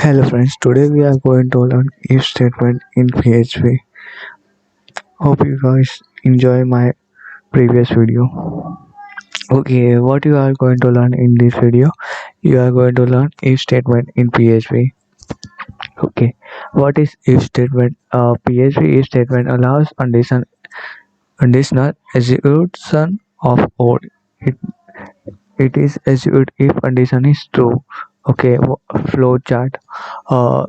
Hello friends, today we are going to learn if statement in PHP. Hope you guys enjoy my previous video. Okay, what you are going to learn in this video? You are going to learn if statement in PHP. Okay, what is if statement? PHP if statement allows conditional execution of code. It, it is executed if condition is true. Okay, flow chart. Uh,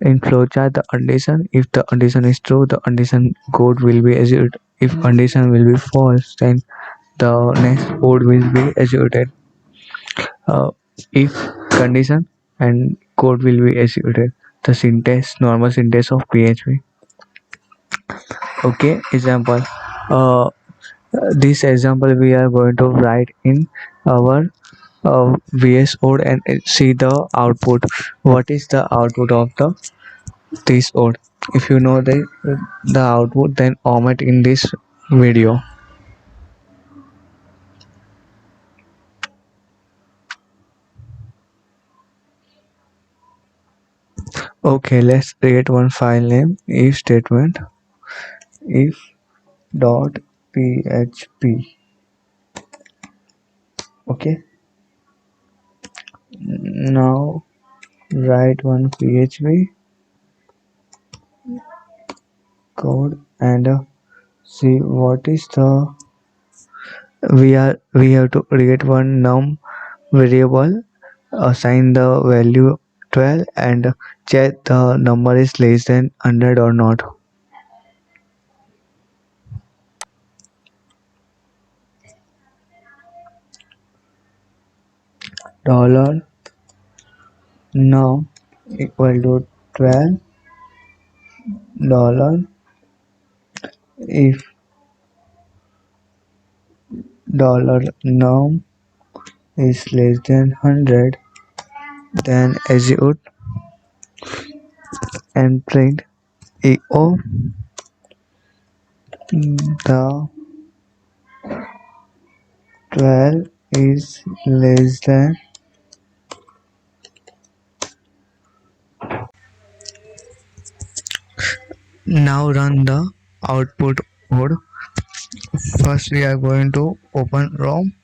In flowchart, the condition, if the condition is true, the condition code will be executed. If condition will be false, then the next code will be executed. Uh, if condition and code will be executed. The syntax, normal syntax of PHP. Okay, example. Uh, this example we are going to write in our VS Code and see the output. What is the output of the this code? If you know the output, then comment in this video. Okay, let's create one file name if statement if dot php. Okay, now write one php code and see what is the we have to create one num variable, assign the value 12 and check the number is less than 100 or not. Dollar num equal to 12 dollar if dollar num is less than 100, then execute and print echo the 12 is less than. Now run the output code. First we are going to open ROM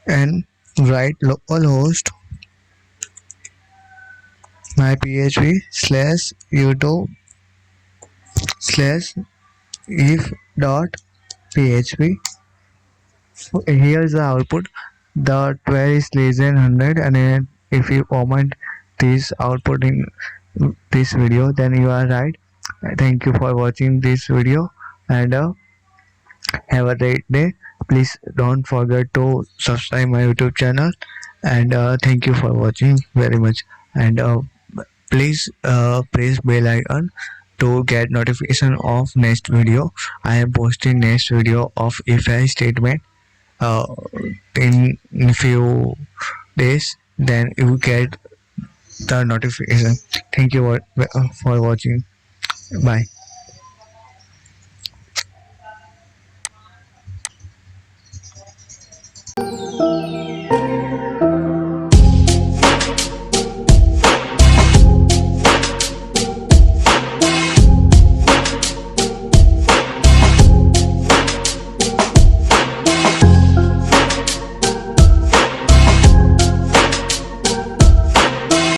and write localhost my php slash youtube slash if dot php. Here is the output. The 12 is less than 100, and then if you comment this output in this video, then you are right. Thank you for watching this video, and have a great day. Please don't forget to subscribe my YouTube channel, and thank you for watching very much. And please press bell icon to get notification of next video. I am posting next video of if I statement uh, in few days, then you get the notification. Thank you for watching. Bye.